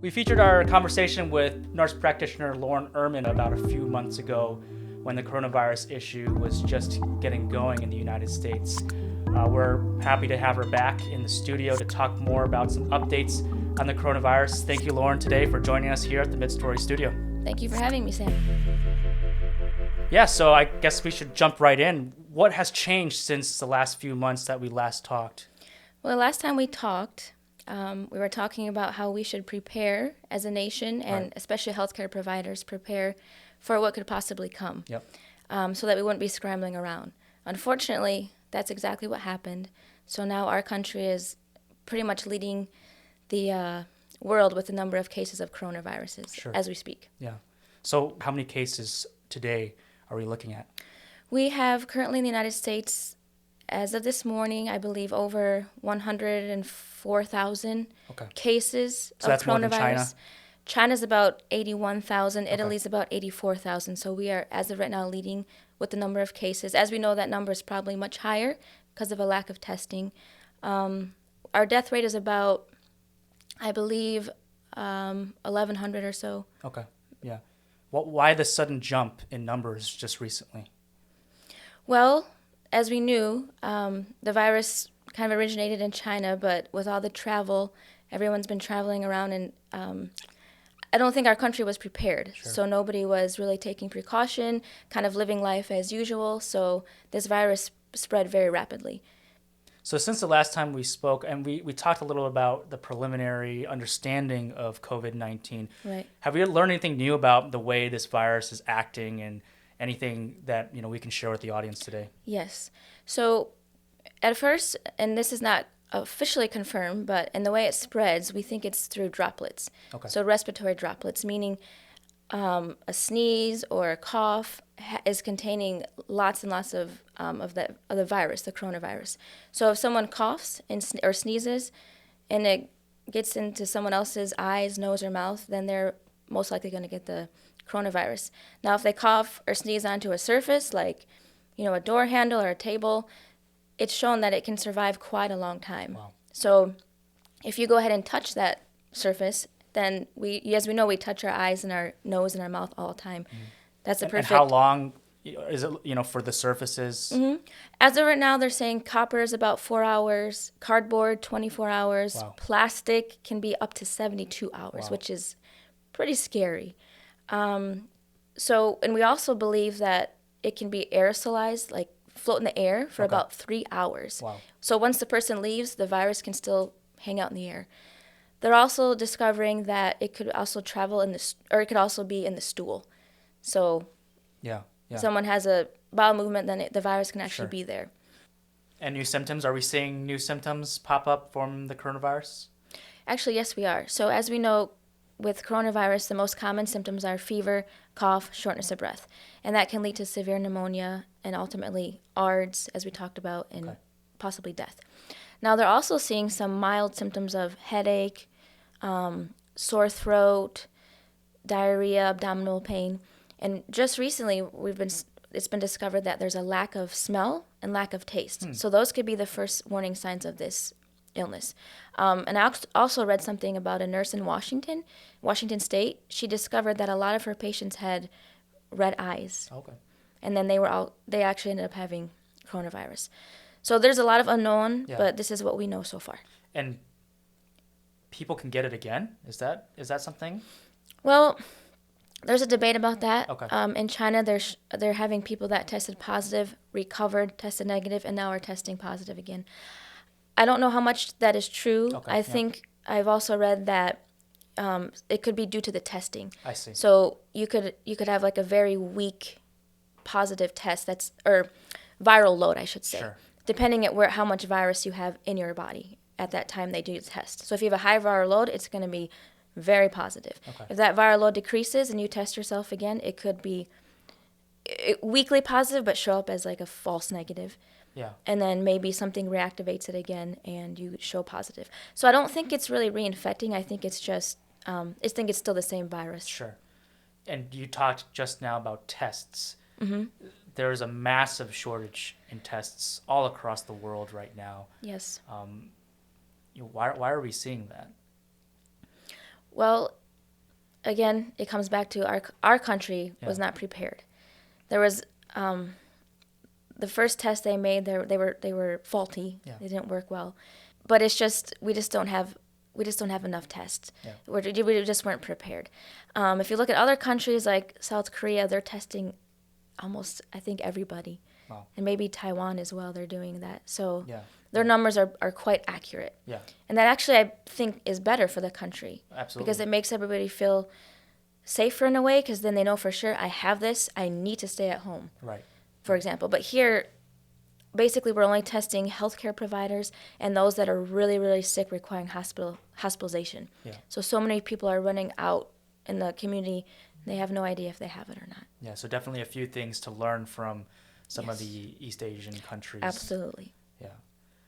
We featured our conversation with nurse practitioner Lauren Ehrman about a few months ago when the coronavirus issue was just getting going in the United States. We're happy to have her back in the studio to talk more about some updates on the coronavirus. Thank you, Lauren, today for joining us here at the Midstory studio. Thank you for having me, Sam. Yeah, so I guess we should jump right in. What has changed since the last few months that we last talked? Well, the last time we talked, we were talking about how we should prepare as a nation, and Right. especially healthcare providers prepare for what could possibly come, Yep. so that we wouldn't be scrambling around. Unfortunately, that's exactly what happened. So now our country is pretty much leading the world with the number of cases of coronaviruses Sure. as we speak. Yeah. So how many cases today are we looking at? We have currently in the United States, as of this morning, I believe over 104,000 Okay. cases So of that's more than coronavirus. China? China's about 81,000. Okay. Italy's about 84,000. So we are, as of right now, leading with the number of cases. As we know, that number is probably much higher because of a lack of testing. Our death rate is about, I believe, 1,100 or so. Okay. Yeah. Why the sudden jump in numbers just recently? Well, as we knew, the virus kind of originated in China, but with all the travel, everyone's been traveling around, and I don't think our country was prepared. Sure. So nobody was really taking precaution, kind of living life as usual. So this virus spread very rapidly. So since the last time we spoke, and we talked a little about the preliminary understanding of COVID-19, Right. have we learned anything new about the way this virus is acting and anything that we can share with the audience today? Yes. So at first, and this is not officially confirmed, but in the way it spreads, we think it's through droplets. Okay. So respiratory droplets, meaning a sneeze or a cough is containing lots and lots of the virus, the coronavirus. So if someone coughs or sneezes, and it gets into someone else's eyes, nose, or mouth, then they're most likely going to get the coronavirus. Now, if they cough or sneeze onto a surface, like a door handle or a table, it's shown that it can survive quite a long time. Wow. So if you go ahead and touch that surface, then as we know, we touch our eyes and our nose and our mouth all the time. That's a And perfect. how long is it, for the surfaces? As of right now, they're saying copper is about 4 hours, cardboard 24 hours, Wow. plastic can be up to 72 hours, Wow. which is pretty scary. And we also believe that it can be aerosolized, like float in the air for Okay. about 3 hours. Wow. So once the person leaves, the virus can still hang out in the air. They're also discovering that it could also travel or it could also be in the stool. So Yeah. if someone has a bowel movement, then the virus can actually Sure. be there. And new symptoms? Are we seeing new symptoms pop up from the coronavirus? Actually, yes, we are. So as we know, with coronavirus, the most common symptoms are fever, cough, shortness of breath. And that can lead to severe pneumonia and ultimately ARDS, as we talked about, and Okay. possibly death. Now, they're also seeing some mild symptoms of headache, sore throat, diarrhea, abdominal pain. And just recently, it's been discovered that there's a lack of smell and lack of taste. So those could be the first warning signs of this illness. And I also read something about a nurse in Washington State. She discovered that a lot of her patients had red eyes, Okay. and then they actually ended up having coronavirus. So there's a lot of unknown, Yeah. but this is what we know so far. And people can get it again? Is that something? Well, there's a debate about that. Okay. In China, they're having people that tested positive, recovered, tested negative, and now are testing positive again. I don't know how much that is true. Okay, I yeah. think I've also read that it could be due to the testing. I see. So you could have like a very weak positive test or viral load, I should say, Sure. depending at how much virus you have in your body at that time they do the test. So if you have a high viral load, it's going to be very positive. Okay. If that viral load decreases and you test yourself again, it could be weakly positive but show up as like a false negative. Yeah. And then maybe something reactivates it again and you show positive. So I don't think it's really reinfecting. I think it's just, it's still the same virus. Sure. And you talked just now about tests. Mm-hmm. There's a massive shortage in tests all across the world right now. Yes. Why are we seeing that? Well, again, it comes back to our country was not prepared. There was the first test they made, they were faulty. Yeah. They didn't work well. But it's just we just don't have enough tests. Yeah. We just weren't prepared. If you look at other countries like South Korea, they're testing almost, I think, everybody. Wow. And maybe Taiwan as well, they're doing that. So their numbers are quite accurate. Yeah. And that actually, I think, is better for the country. Absolutely. Because it makes everybody feel safer in a way, because then they know for sure, I have this, I need to stay at home. Right. For example. But here, basically, we're only testing healthcare providers and those that are really, really sick requiring hospitalization. Yeah. So many people are running out in the community. They have no idea if they have it or not. Yeah, so definitely a few things to learn from some of the East Asian countries. Absolutely. Yeah.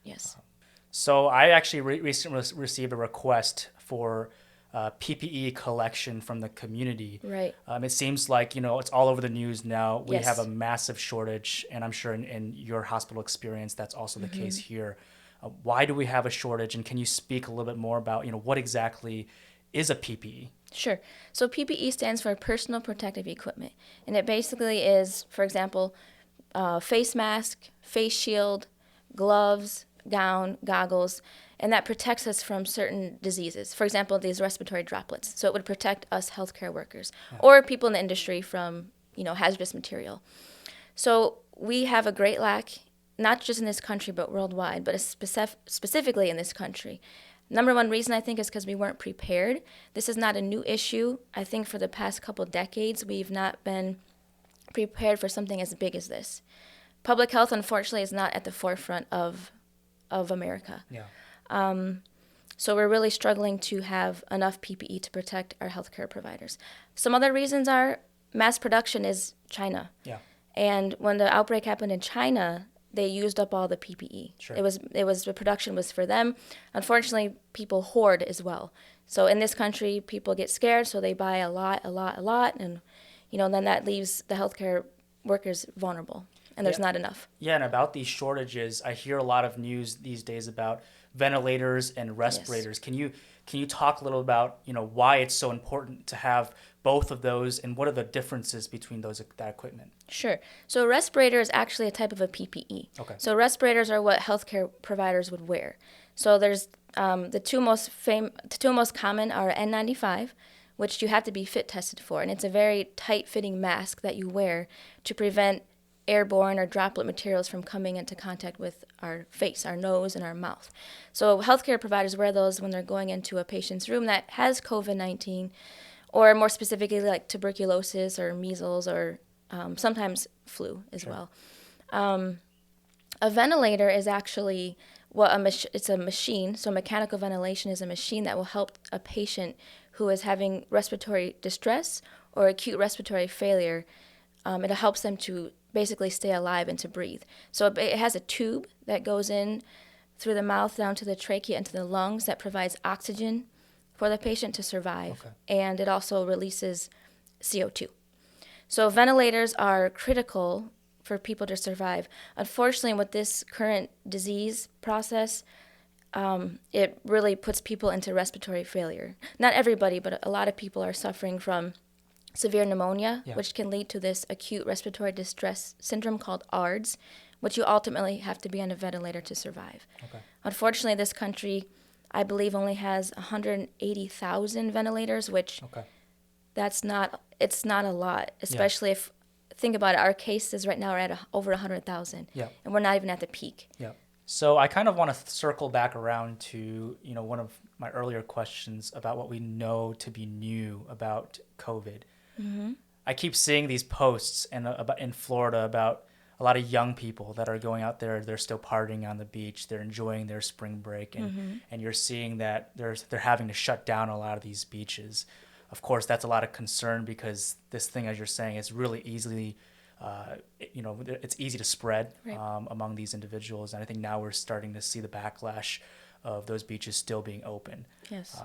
Yes. So I actually recently received a request for PPE collection from the community. Right. It seems like, it's all over the news now. We have a massive shortage, and I'm sure in your hospital experience, that's also the case here. Why do we have a shortage, and can you speak a little bit more about, what exactly is a PPE? Sure. So PPE stands for personal protective equipment, and it basically is, for example, face mask, face shield, gloves, gown, goggles, and that protects us from certain diseases. For example, these respiratory droplets. So it would protect us healthcare workers or people in the industry from, hazardous material. So we have a great lack, not just in this country, but worldwide, but specifically in this country. Number one reason, I think, is because we weren't prepared. This is not a new issue. I think for the past couple decades, we've not been prepared for something as big as this. Public health, unfortunately, is not at the forefront of America. Yeah. So we're really struggling to have enough PPE to protect our healthcare providers. Some other reasons are mass production is China. Yeah. And when the outbreak happened in China, they used up all the PPE. Sure. It was the production was for them. Unfortunately, people hoard as well. So in this country, people get scared, so they buy a lot, and then that leaves the healthcare workers vulnerable, and there's not enough. Yeah, and about these shortages, I hear a lot of news these days about ventilators and respirators. Yes. Can you talk a little about why it's so important to have both of those, and what are the differences between that equipment? Sure. So a respirator is actually a type of a PPE. Okay. So respirators are what healthcare providers would wear. So there's the two most common are N95, which you have to be fit tested for, and it's a very tight-fitting mask that you wear to prevent airborne or droplet materials from coming into contact with our face, our nose, and our mouth. So healthcare providers wear those when they're going into a patient's room that has COVID-19, or more specifically like tuberculosis or measles, or sometimes flu as well. A ventilator is actually it's a machine. So mechanical ventilation is a machine that will help a patient who is having respiratory distress or acute respiratory failure. It helps them to basically stay alive and to breathe. So it has a tube that goes in through the mouth down to the trachea into the lungs that provides oxygen for the patient to survive. Okay. And it also releases CO2. So ventilators are critical for people to survive. Unfortunately, with this current disease process, it really puts people into respiratory failure. Not everybody, but a lot of people are suffering from severe pneumonia, which can lead to this acute respiratory distress syndrome called ARDS, which you ultimately have to be on a ventilator to survive. Okay. Unfortunately, this country, I believe, only has 180,000 ventilators, which it's not a lot, especially if, think about it, our cases right now are at over 100,000, and we're not even at the peak. Yeah. So I kind of want to circle back around to, one of my earlier questions about what we know to be new about COVID. Mm-hmm. I keep seeing these posts in Florida about a lot of young people that are going out there. They're still partying on the beach. They're enjoying their spring break, and you're seeing that they're having to shut down a lot of these beaches. Of course, that's a lot of concern because this thing, as you're saying, is really easily, it's easy to spread among these individuals. And I think now we're starting to see the backlash of those beaches still being open. Yes.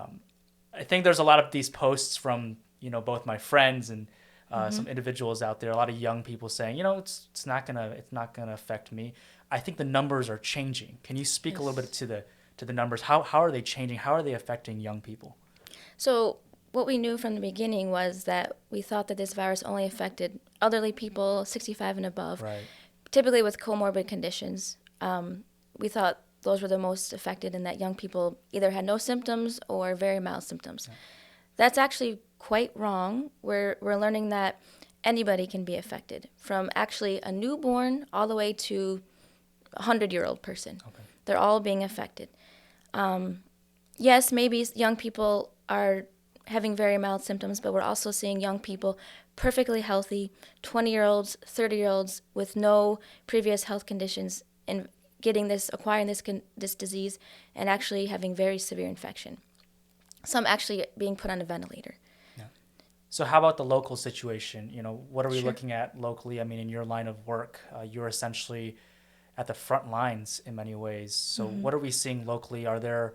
I think there's a lot of these posts from, both my friends and some individuals out there, a lot of young people saying, it's not gonna affect me. I think the numbers are changing. Can you speak a little bit to the numbers? How are they changing? How are they affecting young people? So what we knew from the beginning was that we thought that this virus only affected elderly people, 65 and above, Right. typically with comorbid conditions. We thought those were the most affected, and that young people either had no symptoms or very mild symptoms. Yeah. That's actually quite wrong. We're learning that anybody can be affected, from actually a newborn all the way to a 100-year-old person. Okay. They're all being affected. Yes, maybe young people are having very mild symptoms, but we're also seeing young people perfectly healthy, 20-year-olds, 30-year-olds with no previous health conditions, and acquiring this disease, and actually having very severe infection. Some actually being put on a ventilator. Yeah. So how about the local situation? What are we Sure. looking at locally? I mean, in your line of work, you're essentially at the front lines in many ways. So what are we seeing locally? Are there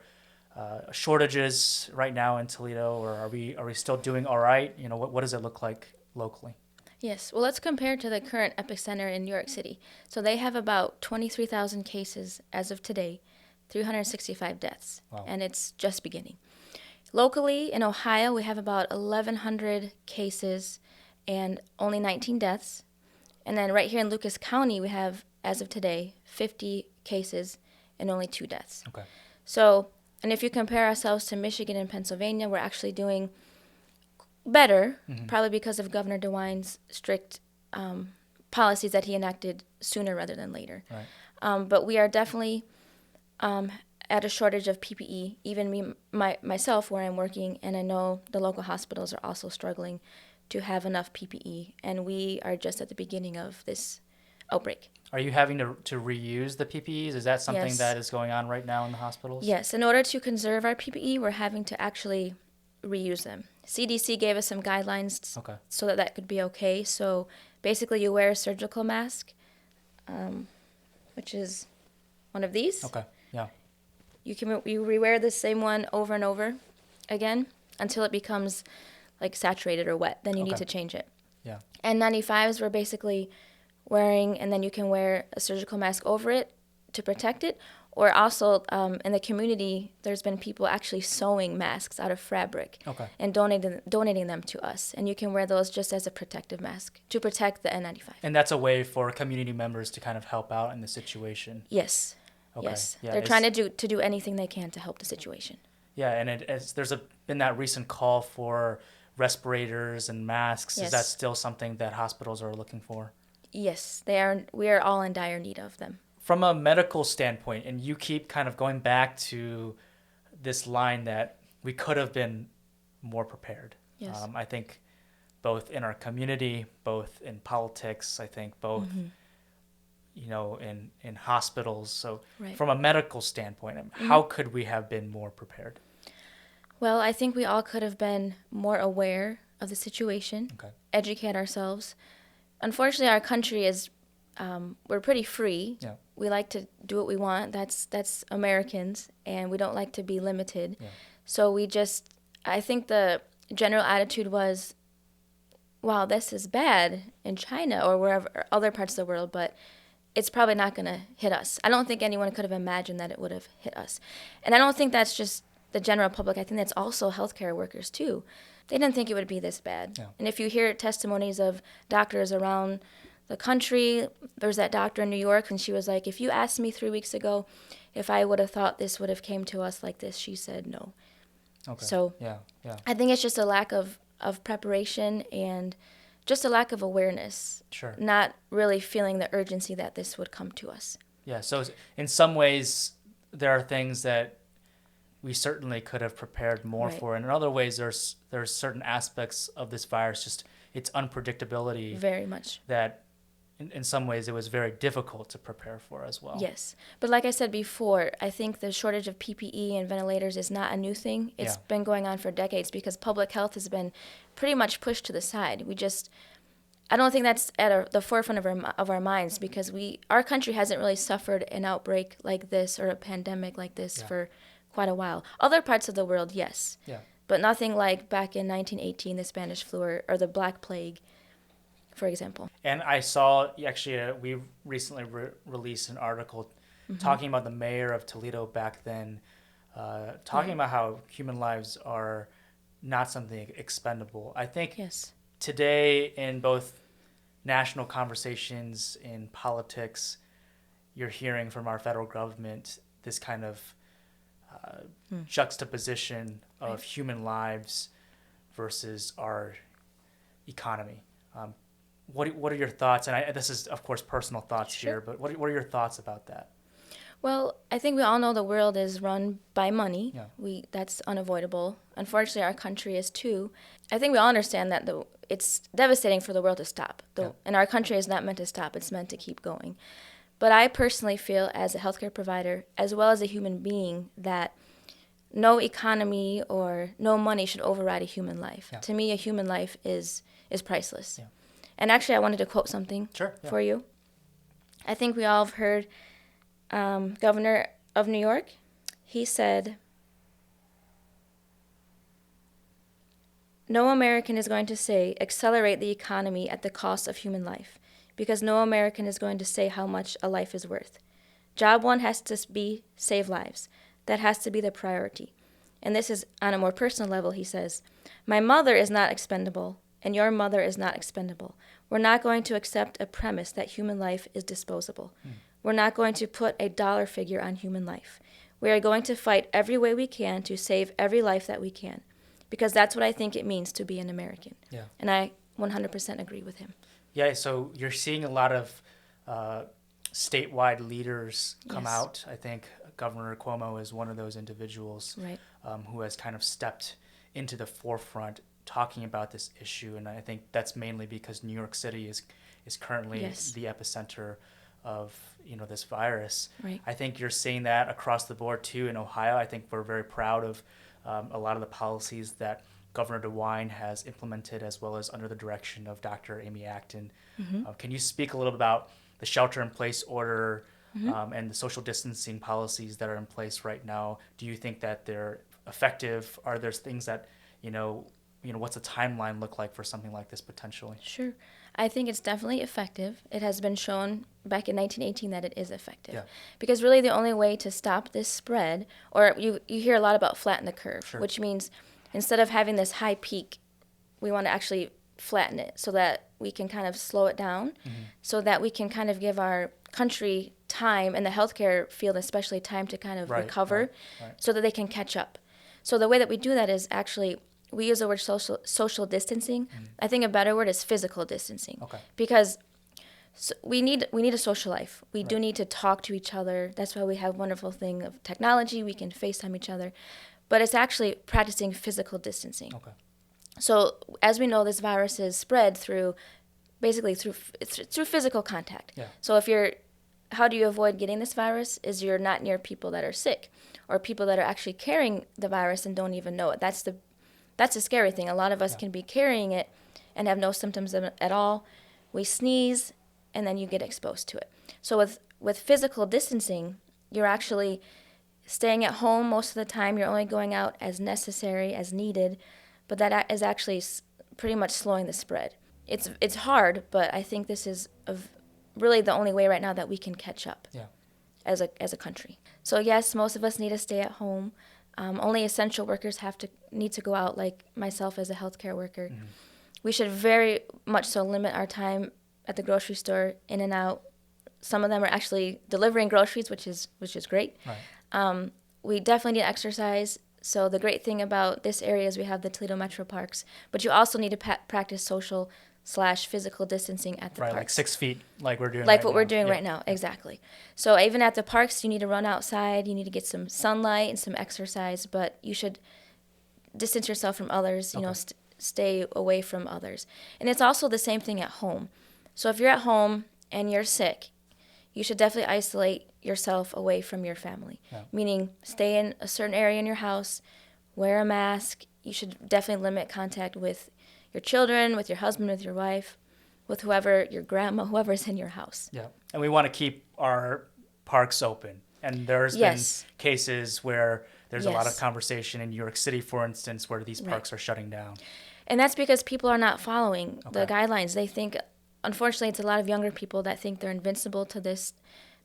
shortages right now in Toledo, or are we still doing all right? What does it look like locally? Yes. Well, let's compare to the current epicenter in New York City. So they have about 23,000 cases as of today, 365 deaths, Wow. and it's just beginning. Locally in Ohio, we have about 1,100 cases and only 19 deaths. And then right here in Lucas County, we have, as of today, 50 cases and only 2 deaths. Okay. So, and if you compare ourselves to Michigan and Pennsylvania, we're actually doing better, probably because of Governor DeWine's strict policies that he enacted sooner rather than later. Right. But we are definitely at a shortage of PPE, even myself where I'm working, and I know the local hospitals are also struggling to have enough PPE, and we are just at the beginning of this outbreak. Are you having to reuse the PPEs? Is that something Yes. that is going on right now in the hospitals? Yes, in order to conserve our PPE, we're having to actually reuse them. CDC gave us some guidelines Okay. so that could be okay. So basically, you wear a surgical mask, which is one of these. Okay. Yeah. You rewear the same one over and over again until it becomes like saturated or wet. Then you need Okay. to change it. Yeah. N95s we're basically wearing, and then you can wear a surgical mask over it to protect it. Or also in the community, there's been people actually sewing masks out of fabric Okay. and donating them to us. And you can wear those just as a protective mask to protect the N95. And that's a way for community members to kind of help out in the situation. Yes. Okay. Yes. Yeah, They're trying to do anything they can to help the situation. Yeah, and there's been that recent call for respirators and masks. Yes. Is that still something that hospitals are looking for? Yes, they are. We are all in dire need of them. From a medical standpoint, and you keep kind of going back to this line that we could have been more prepared. Yes. I think both in our community, both in politics, I think both, in hospitals. So Right. from a medical standpoint, how could we have been more prepared? Well, I think we all could have been more aware of the situation, Okay. educate ourselves. Unfortunately, our country is, we're pretty free. Yeah. We like to do what we want. That's Americans, and we don't like to be limited. Yeah. So I think the general attitude was, wow, this is bad in China or wherever, or other parts of the world, but it's probably not going to hit us. I don't think anyone could have imagined that it would have hit us. And I don't think that's just the general public. I think that's also healthcare workers, too. They didn't think it would be this bad. Yeah. And if you hear testimonies of doctors around the country, there's that doctor in New York, and she was like, if you asked me 3 weeks ago if I would have thought this would have came to us like this, she said no. Okay. So yeah. I think it's just a lack of preparation and just a lack of awareness, Sure. not really feeling the urgency that this would come to us. Yeah. So in some ways, there are things that we certainly could have prepared more Right. for, and in other ways, there's certain aspects of this virus, just its unpredictability, Very much. that in some ways it was very difficult to prepare for as well. Yes. But like I said before, I think the shortage of PPE and ventilators is not a new thing. It's Yeah. been going on for decades because public health has been pretty much pushed to the side. I don't think that's at the forefront of our minds because our country hasn't really suffered an outbreak like this or a pandemic like this Yeah. for quite a while. Other parts of the world, yes. Yeah. But nothing like back in 1918, the Spanish flu or the Black Plague, for example. And I saw, actually, we recently released an article talking about the mayor of Toledo back then, talking about how human lives are not something expendable. I think Yes. today in both national conversations in politics, you're hearing from our federal government this kind of juxtaposition of Right. human lives versus our economy. What are your thoughts? And this is, of course, personal thoughts Sure. here, but what are your thoughts about that? Well, I think we all know the world is run by money. Yeah. That's unavoidable. Unfortunately, our country is too. I think we all understand that it's devastating for the world to stop. And our country is not meant to stop. It's meant to keep going. But I personally feel, as a healthcare provider, as well as a human being, that no economy or no money should override a human life. Yeah. To me, a human life is priceless. Yeah. And actually, I wanted to quote something Sure. Yeah. for you. I think we all have heard Governor of New York. He said, "No American is going to say accelerate the economy at the cost of human life, because no American is going to say how much a life is worth. Job one has to be save lives. That has to be the priority." And this is on a more personal level. He says, "My mother is not expendable, and your mother is not expendable. We're not going to accept a premise that human life is disposable. We're not going to put a dollar figure on human life. We are going to fight every way we can to save every life that we can, because that's what I think it means to be an American." Yeah. And I 100% agree with him. Yeah. So you're seeing a lot of statewide leaders come Yes. out. I think Governor Cuomo is one of those individuals Right. Who has kind of stepped into the forefront talking about this issue. And I think that's mainly because New York City is currently Yes. the epicenter of this virus. Right. I think you're seeing that across the board too in Ohio. I think we're very proud of a lot of the policies that Governor DeWine has implemented, as well as under the direction of Dr. Amy Acton. Can you speak a little bit about the shelter-in-place order and the social distancing policies that are in place right now? Do you think that they're effective? Are there things that, what's a timeline look like for something like this potentially? Sure. I think it's definitely effective. It has been shown back in 1918 that it is effective. Yeah. Because really the only way to stop this spread, or you hear a lot about flatten the curve, Sure. which means instead of having this high peak, we want to actually flatten it so that we can kind of slow it down, so that we can kind of give our country time, and the healthcare field especially, time to kind of Right, recover, right. so that they can catch up. So the way that we do that is actually, we use the word social distancing. I think a better word is physical distancing. Okay. Because we need a social life. We do Right. need to talk to each other. That's why we have wonderful thing of technology. We can FaceTime each other. But it's actually practicing physical distancing. Okay. So as we know, this virus is spread through physical contact. Yeah. So how do you avoid getting this virus? Is you're not near people that are sick, or people that are actually carrying the virus and don't even know it. That's the scary thing. A lot of us Yeah. can be carrying it and have no symptoms at all. We sneeze, and then you get exposed to it. So with physical distancing, you're actually staying at home most of the time. You're only going out as necessary, as needed, but that is actually pretty much slowing the spread. It's hard, but I think this is really the only way right now that we can catch up. Yeah. As a country. So yes, most of us need to stay at home. Only essential workers need to go out, like myself as a healthcare worker. We should very much so limit our time at the grocery store, in and out. Some of them are actually delivering groceries, which is great. Right. We definitely need exercise. So the great thing about this area is we have the Toledo Metro Parks, but you also need to practice social/physical distancing at the Right, parks. like 6 feet, like we're doing Like right what now. we're doing Yeah. right now, exactly. So even at the parks, you need to run outside, you need to get some sunlight and some exercise, but you should distance yourself from others, Okay. stay away from others. And it's also the same thing at home. So if you're at home and you're sick, you should definitely isolate yourself away from your family, Yeah. meaning stay in a certain area in your house, wear a mask. You should definitely limit contact with your children, with your husband, with your wife, with whoever, your grandma, whoever's in your house. Yeah, and we want to keep our parks open. And there's Yes. been cases where there's a lot of Yes. conversation in New York City, for instance, where these Right. parks are shutting down. And that's because people are not following the Okay. guidelines. They think, unfortunately, it's a lot of younger people that think they're invincible to this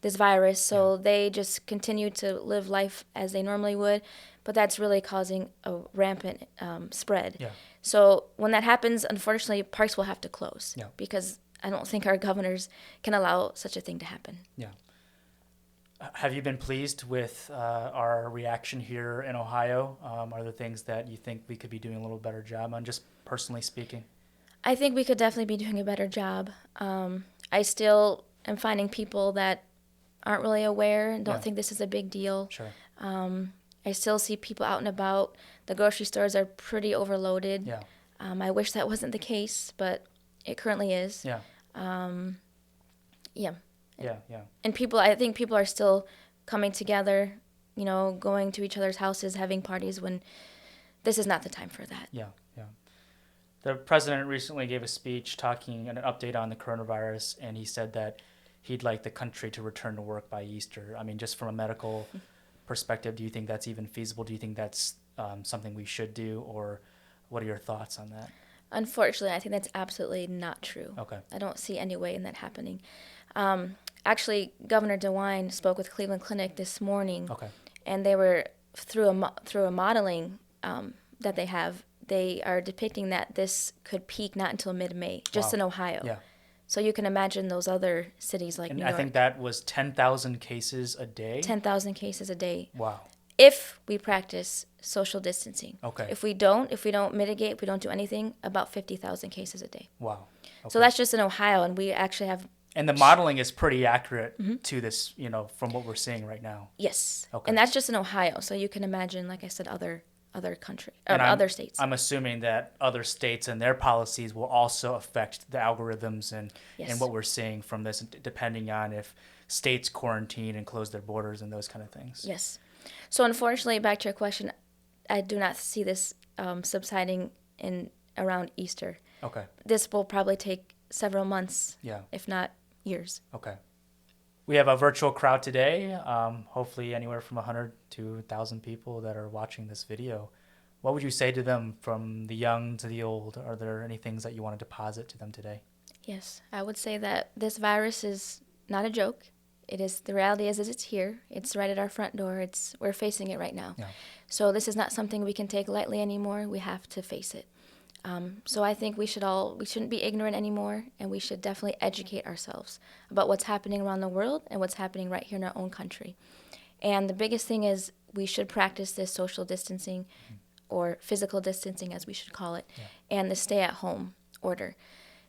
this virus, so they just continue to live life as they normally would, but that's really causing a rampant spread. Yeah. So when that happens, unfortunately, parks will have to close because I don't think our governors can allow such a thing to happen. Yeah. Have you been pleased with our reaction here in Ohio? Are there things that you think we could be doing a little better job on, just personally speaking? I think we could definitely be doing a better job. I still am finding people that aren't really aware and don't think this is a big deal. Sure. I still see people out and about. The grocery stores are pretty overloaded. Yeah. I wish that wasn't the case, but it currently is. Yeah. Yeah. Yeah. And I think people are still coming together, going to each other's houses, having parties when this is not the time for that. Yeah. The president recently gave a speech talking an update on the coronavirus, and he said that he'd like the country to return to work by Easter. I mean, just from a medical perspective, do you think that's even feasible? Do you think that's something we should do, or what are your thoughts on that? Unfortunately, I think that's absolutely not true. Okay. I don't see any way in that happening. Actually, Governor DeWine spoke with Cleveland Clinic this morning, and they were through a modeling that they have. They are depicting that this could peak not until mid-May, just in Ohio. Yeah. So you can imagine those other cities like New York. I think that was 10,000 cases a day. 10,000 cases a day. Wow. If we practice social distancing. Okay. If we don't mitigate, if we don't do anything, about 50,000 cases a day. Wow. Okay. So that's just in Ohio, and we actually have. And the modeling is pretty accurate to this, from what we're seeing right now. Yes. Okay. And that's just in Ohio. So you can imagine, like I said, other country or And other states. I'm assuming that other states and their policies will also affect the algorithms and what we're seeing from this, depending on if states quarantine and close their borders and those kind of things. Yes. So unfortunately, back to your question, I do not see this subsiding in around Easter. Okay. This will probably take several months, if not years. Okay. We have a virtual crowd today, hopefully anywhere from 100 to 1,000 people that are watching this video. What would you say to them, from the young to the old? Are there any things that you want to deposit to them today? Yes, I would say that this virus is not a joke. The reality is it's here. It's right at our front door. We're facing it right now. Yeah. So this is not something we can take lightly anymore. We have to face it. So I think we shouldn't be ignorant anymore, and we should definitely educate ourselves about what's happening around the world and what's happening right here in our own country. And the biggest thing is we should practice this social distancing, or physical distancing as we should call it, and the stay-at-home order,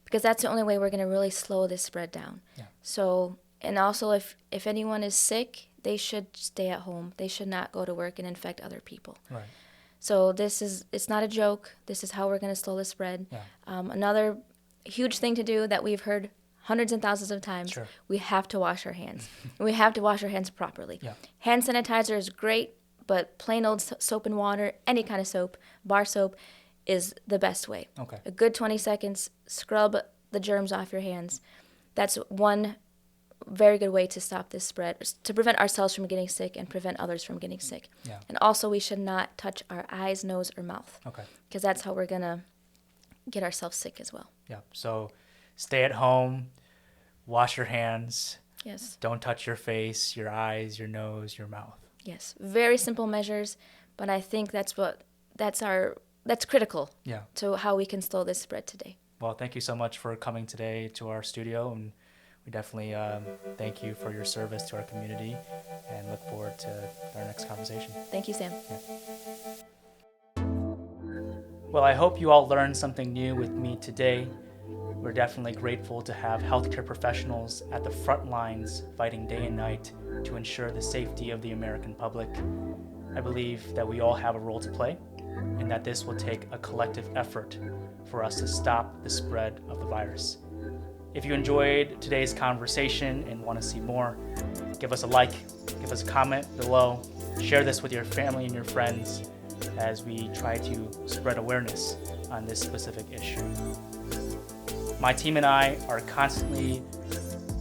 because that's the only way we're going to really slow this spread down. Yeah. So, and also if anyone is sick, they should stay at home. They should not go to work and infect other people. Right. So it's not a joke. This is how we're going to slow the spread. Yeah. Another huge thing to do that we've heard hundreds and thousands of times, we have to wash our hands. We have to wash our hands properly. Yeah. Hand sanitizer is great, but plain old soap and water, any kind of soap, bar soap, is the best way. Okay. A good 20 seconds, scrub the germs off your hands. That's one very good way to stop this spread, to prevent ourselves from getting sick and prevent others from getting sick. Yeah. And also, we should not touch our eyes, nose, or mouth. Okay. Because that's how we're going to get ourselves sick as well. Yeah. So stay at home, wash your hands. Yes. Don't touch your face, your eyes, your nose, your mouth. Yes. Very simple measures, but I think that's critical to how we can slow this spread today. Well, thank you so much for coming today to our studio, and we definitely thank you for your service to our community, and look forward to our next conversation. Thank you, Sam. Yeah. Well, I hope you all learned something new with me today. We're definitely grateful to have healthcare professionals at the front lines fighting day and night to ensure the safety of the American public. I believe that we all have a role to play, and that this will take a collective effort for us to stop the spread of the virus. If you enjoyed today's conversation and want to see more, give us a like, give us a comment below, share this with your family and your friends as we try to spread awareness on this specific issue. My team and I are constantly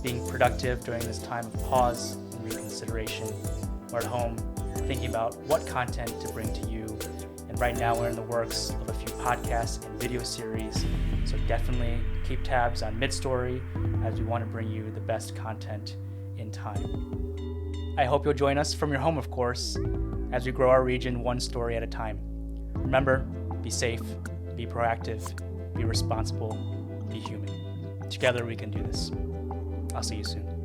being productive during this time of pause and reconsideration. We're at home thinking about what content to bring to you, and right now we're in the works of a few podcasts and video series, so definitely keep tabs on Midstory as we want to bring you the best content in time. I hope you'll join us from your home, of course, as we grow our region one story at a time. Remember, be safe, be proactive, be responsible, be human. Together we can do this. I'll see you soon.